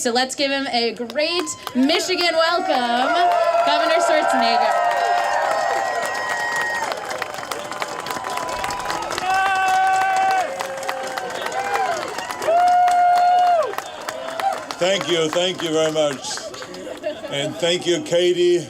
So let's give him a great Michigan welcome, Governor Schwarzenegger. Thank you very much. And thank you, Katie,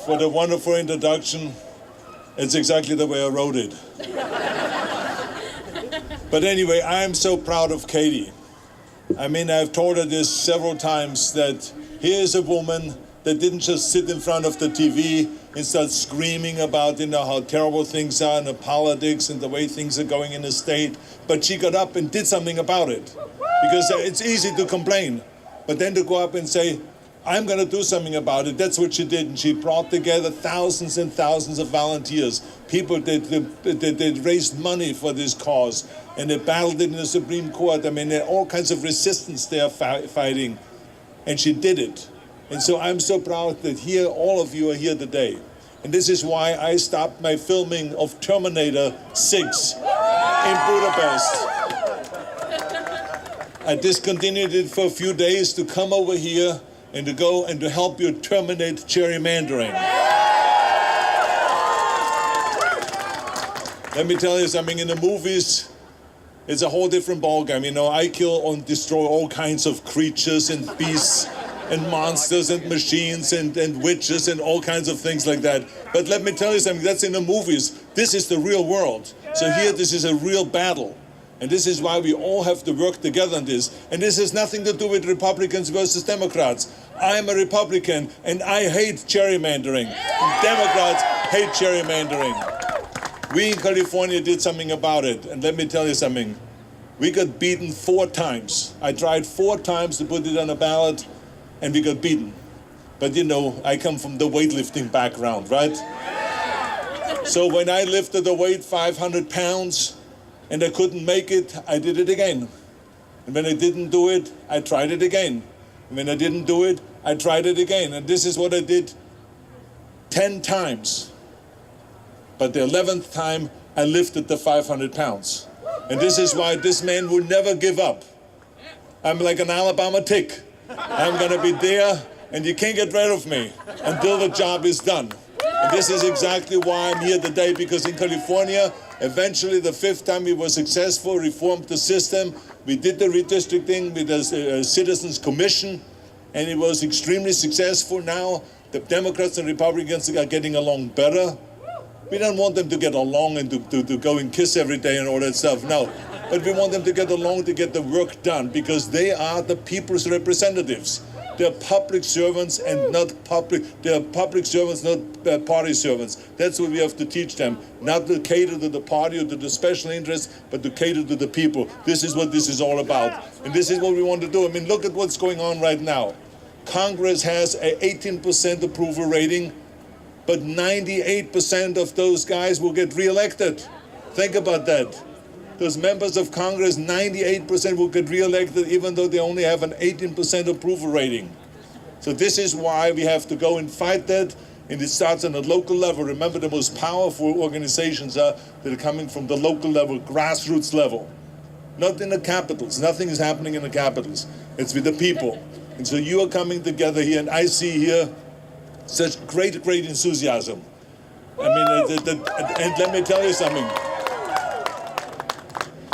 for the wonderful introduction. It's exactly the way I wrote it. But anyway, I am so proud of Katie. I mean, I've told her this several times, that here is a woman that didn't just sit in front of the TV and start screaming about, how terrible things are in the politics and the way things are going in the state, but she got up and did something about it. Because it's easy to complain, but then to go up and say, I'm going to do something about it. That's what she did. And she brought together thousands and thousands of volunteers, people that raised money for this cause, and they battled it in the Supreme Court. I mean, there are all kinds of resistance they are fighting, and she did it. And so I'm so proud that here, all of you are here today. And this is why I stopped my filming of Terminator 6 in Budapest. I discontinued it for a few days to come over here and to go and to help you terminate gerrymandering. Let me tell you something, in the movies, it's a whole different ballgame. I kill and destroy all kinds of creatures and beasts and monsters and machines and witches and all kinds of things like that. But let me tell you something, that's in the movies. This is the real world. So here, this is a real battle. And this is why we all have to work together on this. And this has nothing to do with Republicans versus Democrats. I'm a Republican, and I hate gerrymandering. Democrats hate gerrymandering. We in California did something about it. And let me tell you something. We got beaten 4 times. I tried 4 times to put it on a ballot, and we got beaten. But I come from the weightlifting background, right? So when I lifted the weight 500 pounds, and I couldn't make it, I did it again. And when I didn't do it, I tried it again. And when I didn't do it, I tried it again. And this is what I did 10 times. But the 11th time, I lifted the 500 pounds. And this is why this man will never give up. I'm like an Alabama tick. I'm gonna be there, and you can't get rid of me until the job is done. And this is exactly why I'm here today, because in California, eventually the 5th time we were successful, reformed the system. We did the redistricting with the Citizens Commission, and it was extremely successful. Now the Democrats and Republicans are getting along better. We don't want them to get along and to go and kiss every day and all that stuff, no. But we want them to get along to get the work done, because they are the people's representatives. They're public servants and not they're public servants, not party servants. That's what we have to teach them. Not to cater to the party or to the special interests, but to cater to the people. This is what this is all about. And this is what we want to do. I mean, look at what's going on right now. Congress has an 18% approval rating, but 98% of those guys will get reelected. Think about that. Those members of Congress, 98% will get reelected, even though they only have an 18% approval rating. So this is why we have to go and fight that, and it starts on a local level. Remember, the most powerful organizations are that are coming from the local level, grassroots level. Not in the capitals. Nothing is happening in the capitals. It's with the people. And so you are coming together here, and I see here such great enthusiasm. I mean, and let me tell you something.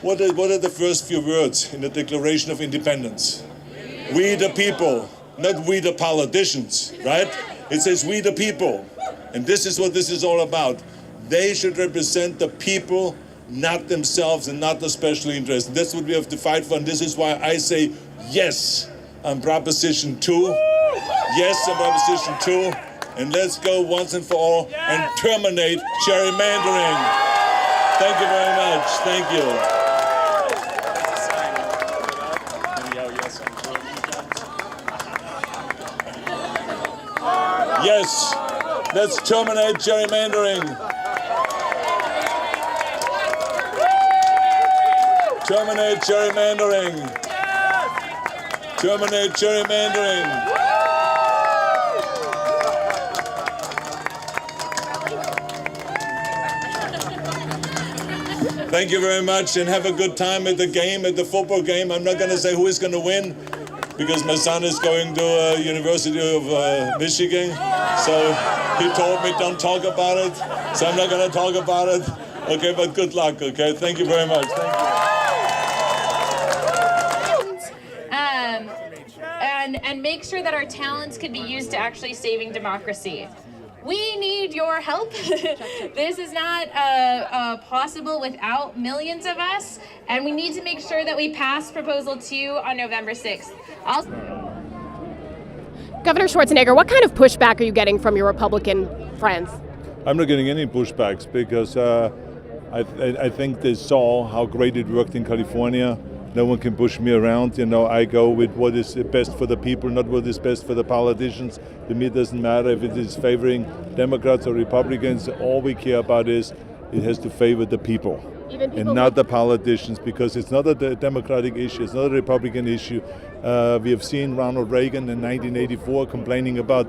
What are the first few words in the Declaration of Independence? We the people, not we the politicians, right? It says we the people. And this is what this is all about. They should represent the people, not themselves and not the special interests. That's what we have to fight for. And this is why I say yes on Proposition 2. Yes on Proposition 2. And let's go once and for all and terminate gerrymandering. Thank you very much. Thank you. Yes, let's terminate gerrymandering. Terminate gerrymandering. Terminate gerrymandering. Thank you very much, and have a good time at the game, at the football game. I'm not going to say who is going to win, because my son is going to University of Michigan. So he told me don't talk about it. So I'm not going to talk about it. Okay, but good luck. Okay, thank you very much. Thank you. And make sure that our talents can be used to actually saving democracy. We need your help. This is not possible without millions of us, and we need to make sure that we pass Proposal 2 on November 6th. Governor Schwarzenegger, what kind of pushback are you getting from your Republican friends? I'm not getting any pushbacks because I think they saw how great it worked in California. No one can push me around. I go with what is best for the people, not what is best for the politicians. To me, it doesn't matter if it is favoring Democrats or Republicans. All we care about is it has to favor the people and not the politicians, because it's not a Democratic issue, it's not a Republican issue. We have seen Ronald Reagan in 1984 complaining about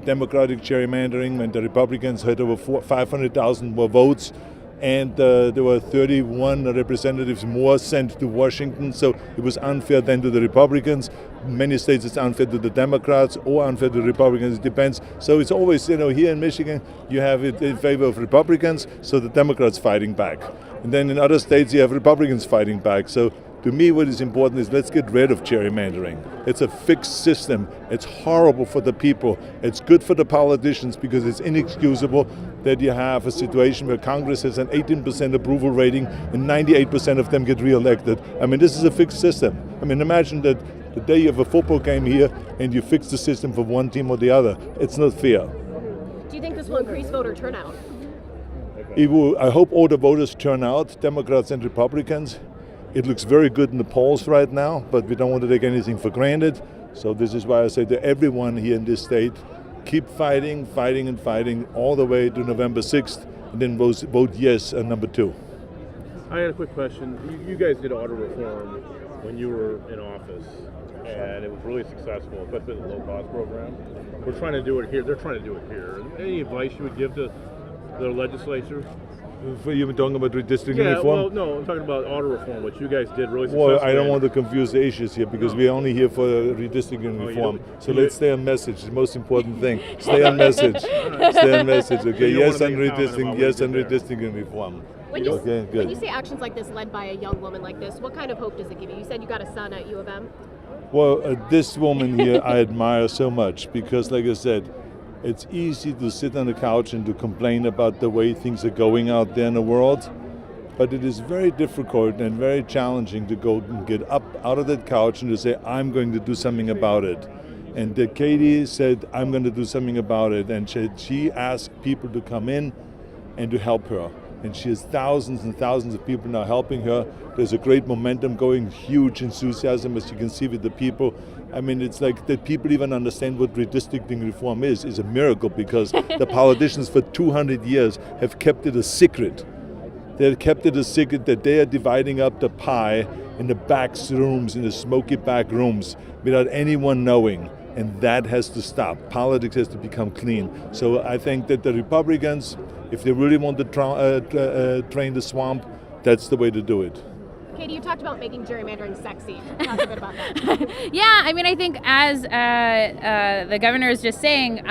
Democratic gerrymandering when the Republicans had over 500,000 more votes. And there were 31 representatives more sent to Washington, so it was unfair then to the Republicans. In many states it's unfair to the Democrats or unfair to the Republicans, it depends. So it's always, here in Michigan, you have it in favor of Republicans, so the Democrats fighting back. And then in other states you have Republicans fighting back. So to me, what is important is let's get rid of gerrymandering. It's a fixed system. It's horrible for the people. It's good for the politicians because it's inexcusable that you have a situation where Congress has an 18% approval rating and 98% of them get reelected. I mean, this is a fixed system. I mean, imagine that the day you have a football game here and you fix the system for one team or the other. It's not fair. Do you think this will increase voter turnout? I hope all the voters turn out, Democrats and Republicans. It looks very good in the polls right now, but we don't want to take anything for granted. So this is why I say to everyone here in this state, keep fighting, fighting, and fighting all the way to November 6th, and then vote yes on number 2. I had a quick question. You guys did auto reform when you were in office, and it was really successful, especially the low-cost program. We're trying to do it here. They're trying to do it here. Any advice you would give to the legislature? You've been talking about redistricting reform? Well, no, I'm talking about auto reform, which you guys did really successfully. Well, I don't want to confuse the issues here because we're only here for redistricting reform. So let's stay on message, the most important thing. Stay on message. Stay on message, okay? Yes on redistricting reform. When you say actions like this led by a young woman like this, what kind of hope does it give you? You said you got a son at U of M. Well, this woman here I admire so much because, like I said, it's easy to sit on the couch and to complain about the way things are going out there in the world, but it is very difficult and very challenging to go and get up out of that couch and to say, I'm going to do something about it. And Katie said, I'm going to do something about it. And she asked people to come in and to help her. And she has thousands and thousands of people now helping her. There's a great momentum going, huge enthusiasm, as you can see with the people. I mean, it's like that people even understand what redistricting reform is a miracle because the politicians for 200 years have kept it a secret. They have kept it a secret that they are dividing up the pie in the back rooms, in the smoky back rooms, without anyone knowing. And that has to stop. Politics has to become clean. So I think that the Republicans, if they really want to drain the swamp, that's the way to do it. Katie, you talked about making gerrymandering sexy. Talk a bit about that. Yeah, I mean, I think as the governor is just saying,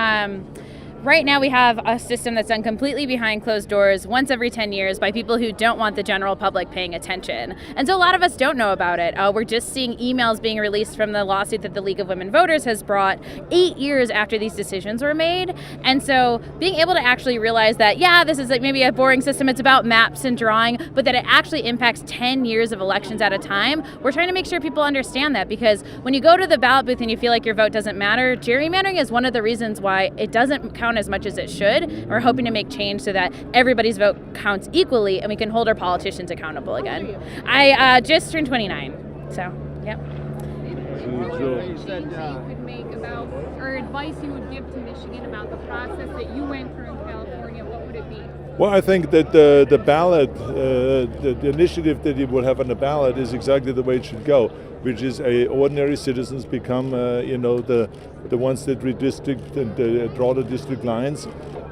right now we have a system that's done completely behind closed doors once every 10 years by people who don't want the general public paying attention. And so a lot of us don't know about it. We're just seeing emails being released from the lawsuit that the League of Women Voters has brought 8 years after these decisions were made. And so being able to actually realize that, yeah, this is like maybe a boring system, it's about maps and drawing, but that it actually impacts 10 years of elections at a time, we're trying to make sure people understand that, because when you go to the ballot booth and you feel like your vote doesn't matter, gerrymandering is one of the reasons why it doesn't count as much as it should. We're hoping to make change so that everybody's vote counts equally and we can hold our politicians accountable again. I just turned 29, so yep. You could make about, or advice you would give to Michigan about the process that you went through in California, what would it be? Well, I think that the ballot, the initiative that you will have on the ballot is exactly the way it should go, which is ordinary citizens become, the ones that redistrict and draw the district lines,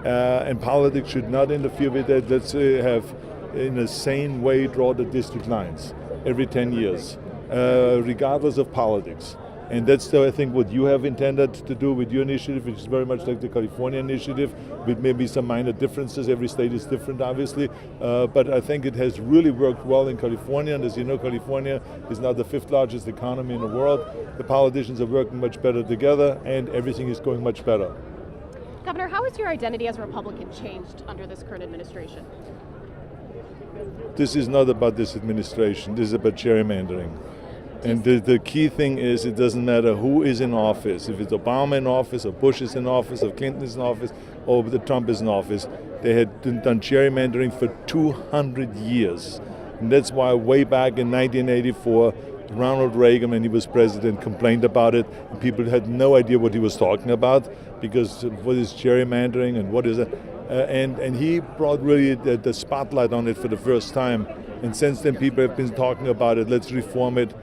and politics should not interfere with that. Let's have, in a sane way, draw the district lines every 10 years, regardless of politics. And that's, I think, what you have intended to do with your initiative, which is very much like the California initiative, with maybe some minor differences. Every state is different, obviously. But I think it has really worked well in California. And as you know, California is now the 5th largest economy in the world. The politicians are working much better together, and everything is going much better. Governor, how has your identity as a Republican changed under this current administration? This is not about this administration. This is about gerrymandering. And the key thing is, it doesn't matter who is in office. If it's Obama in office, or Bush is in office, or Clinton is in office, or the Trump is in office. They had done gerrymandering for 200 years. And that's why way back in 1984, Ronald Reagan, when he was president, complained about it. And people had no idea what he was talking about, because what is gerrymandering and what is it? And he brought really the spotlight on it for the first time. And since then, people have been talking about it. Let's reform it.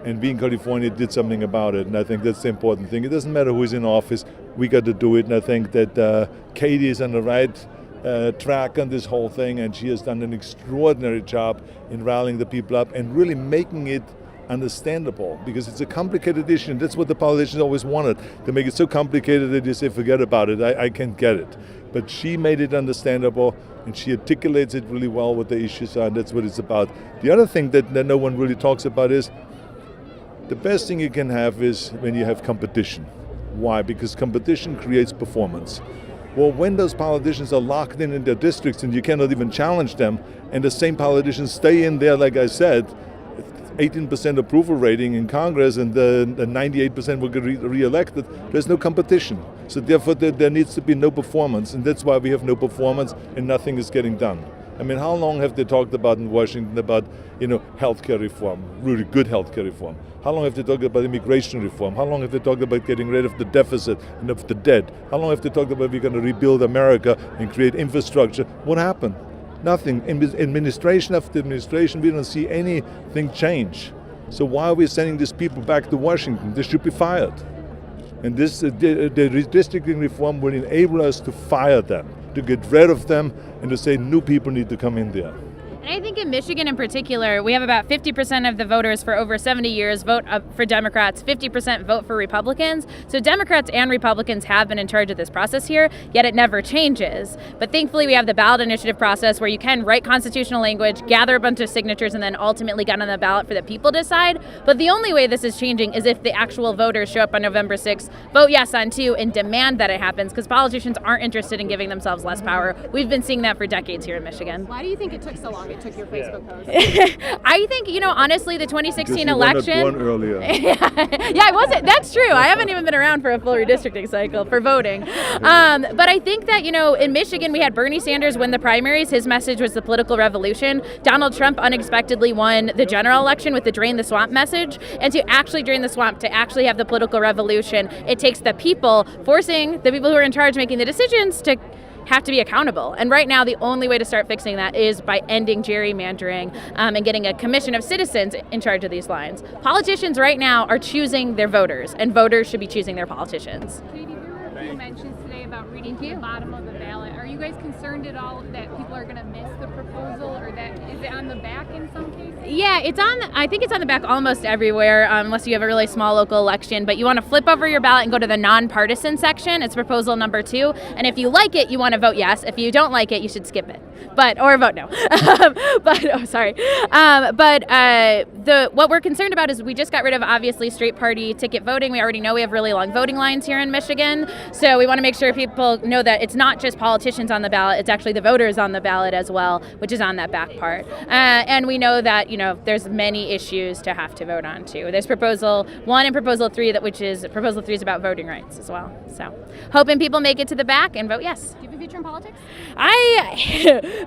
And being California did something about it, and I think that's the important thing. It doesn't matter who's in office, we got to do it, and I think that Katie is on the right track on this whole thing, and she has done an extraordinary job in rallying the people up and really making it understandable, because it's a complicated issue, and that's what the politicians always wanted, to make it so complicated that you say, forget about it, I can't get it. But she made it understandable, and she articulates it really well what the issues are, and that's what it's about. The other thing that no one really talks about is, the best thing you can have is when you have competition. Why? Because competition creates performance. Well, when those politicians are locked in their districts and you cannot even challenge them, and the same politicians stay in there, like I said, 18% approval rating in Congress, and the 98% will get re-elected, there's no competition. So therefore there needs to be no performance, and that's why we have no performance and nothing is getting done. I mean, how long have they talked about in Washington about, healthcare reform, really good healthcare reform? How long have they talked about immigration reform? How long have they talked about getting rid of the deficit and of the debt? How long have they talked about we're going to rebuild America and create infrastructure? What happened? Nothing. In administration after administration, we don't see anything change. So why are we sending these people back to Washington? They should be fired. And this, the redistricting reform will enable us to fire them, to get rid of them, and to say new people need to come in there. And I think in Michigan in particular, we have about 50% of the voters for over 70 years vote for Democrats, 50% vote for Republicans. So Democrats and Republicans have been in charge of this process here, yet it never changes. But thankfully, we have the ballot initiative process where you can write constitutional language, gather a bunch of signatures, and then ultimately get on the ballot for the people to decide. But the only way this is changing is if the actual voters show up on November 6th, vote yes on 2, and demand that it happens, because politicians aren't interested in giving themselves less power. We've been seeing that for decades here in Michigan. Why do you think it took so long? It took your Facebook post. I think, honestly, the 2016 election. One earlier. Yeah, I wasn't. That's true. I haven't even been around for a full redistricting cycle for voting. But I think that, in Michigan, we had Bernie Sanders win the primaries. His message was the political revolution. Donald Trump unexpectedly won the general election with the drain the swamp message. And to actually drain the swamp, to actually have the political revolution, it takes the people forcing the people who are in charge making the decisions to have to be accountable. And right now, the only way to start fixing that is by ending gerrymandering and getting a commission of citizens in charge of these lines. Politicians right now are choosing their voters, and voters should be choosing their politicians. Katie, there were a few mentions today about reading to the bottom of the ballot. Are you guys concerned at all that people are going to miss the proposal, or that is it on the back in some cases? Yeah, I think it's on the back almost everywhere, unless you have a really small local election. But you want to flip over your ballot and go to the nonpartisan section. It's proposal number 2. And if you like it, you want to vote yes. If you don't like it, you should skip it. Or vote no. What we're concerned about is we just got rid of, obviously, straight party ticket voting. We already know we have really long voting lines here in Michigan. So we want to make sure people know that it's not just politicians on the ballot, it's actually the voters on the ballot as well, which is on that back part. And we know that, there's many issues to have to vote on too. There's proposal 1 and proposal 3, proposal 3 is about voting rights as well. So hoping people make it to the back and vote yes. Do you have a future in politics?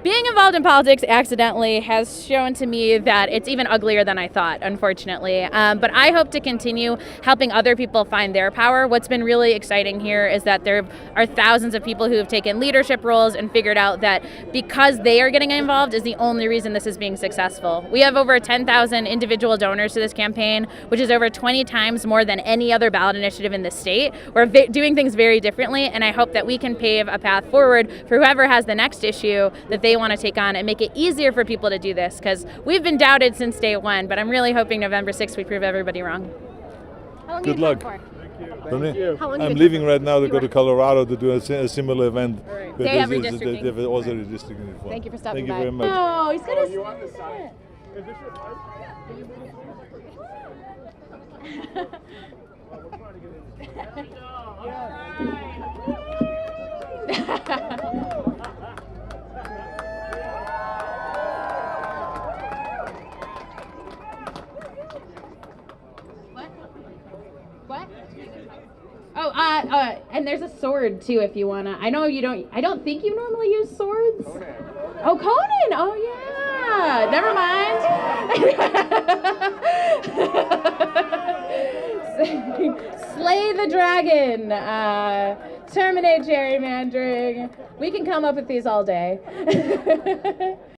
Being involved in politics accidentally has shown to me that it's even uglier than I thought, unfortunately. But I hope to continue helping other people find their power. What's been really exciting here is that there are thousands of people who have taken leadership roles and figured out that because they are getting involved is the only reason this is being successful. We have over 10,000 individual donors to this campaign, which is over 20 times more than any other ballot initiative in the state. We're doing things very differently, and I hope that we can pave a path forward for whoever has the next issue that they want to take on and make it easier for people to do this, because we've been doubted since day one, but I'm really hoping November 6th we prove everybody wrong. How long Good are you luck. for? Don't you? How long I'm you been leaving for? right now to You go were- to Colorado to do a similar event. Right. But They have this is- redistricting. They've also redistricting reform. Thank you for stopping Thank by. you very much. Oh, he's gonna. Is this your mic? What? Oh, and there's a sword too if you wanna. I know you don't. I don't think you normally use swords. Oh, Conan. Oh yeah. Never mind. Slay the dragon. Terminate gerrymandering. We can come up with these all day.